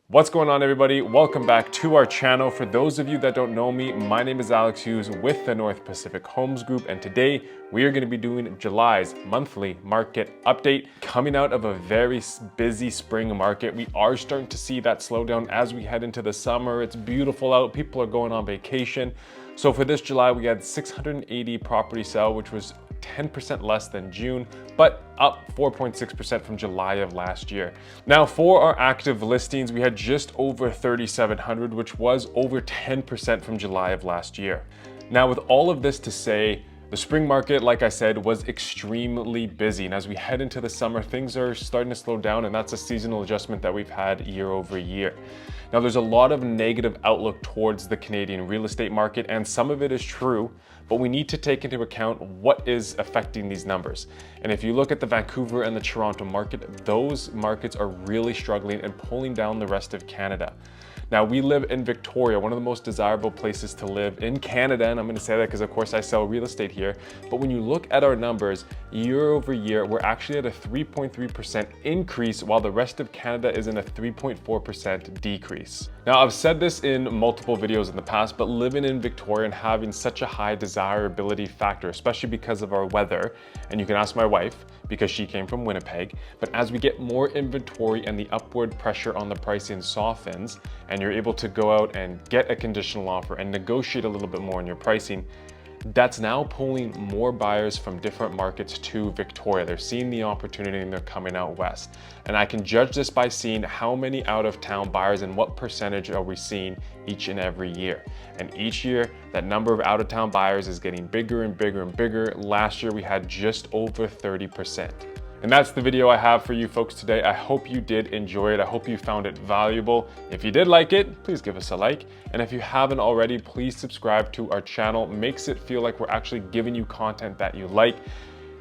What's going on, everybody? Welcome back to our channel. For those of you that don't know me, my name is Alex Hughes with the North Pacific Homes Group, and today we are going to be doing July's monthly market update. Coming out of a very busy spring market, we are starting to see that slowdown as we head into the summer. It's beautiful out, people are going on vacation. So for this July, we had 680 property sell, which was 10% less than June, but up 4.6% from July of last year. Now for our active listings, we had just over 3,700, which was over 10% from July of last year. Now with all of this to say, the spring market, like I said, was extremely busy. And as we head into the summer, things are starting to slow down, and that's a seasonal adjustment that we've had year over year. Now, there's a lot of negative outlook towards the Canadian real estate market, and some of it is true, but we need to take into account what is affecting these numbers. And if you look at the Vancouver and the Toronto market, those markets are really struggling and pulling down the rest of Canada. Now, we live in Victoria, one of the most desirable places to live in Canada, and I'm gonna say that because of course I sell real estate here, but when you look at our numbers, year over year, we're actually at a 3.3% increase, while the rest of Canada is in a 3.4% decrease. Now, I've said this in multiple videos in the past, but living in Victoria and having such a high desirability factor, especially because of our weather, and you can ask my wife, because she came from Winnipeg, but as we get more inventory and the upward pressure on the pricing softens, and you're able to go out and get a conditional offer and negotiate a little bit more in your pricing, that's now pulling more buyers from different markets to Victoria. They're seeing the opportunity and they're coming out west. And I can judge this by seeing how many out-of-town buyers and what percentage are we seeing each and every year. And each year, that number of out-of-town buyers is getting bigger and bigger and bigger. Last year, we had just over 30%. And that's the video I have for you folks today. I hope you did enjoy it. I hope you found it valuable. If you did like it, please give us a like. And if you haven't already, please subscribe to our channel. Makes it feel like we're actually giving you content that you like.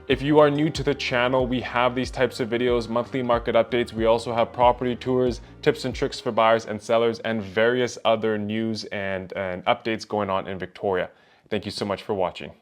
If you are new to the channel, we have these types of videos, monthly market updates. We also have property tours, tips and tricks for buyers and sellers, and various other news and updates going on in Victoria. Thank you so much for watching.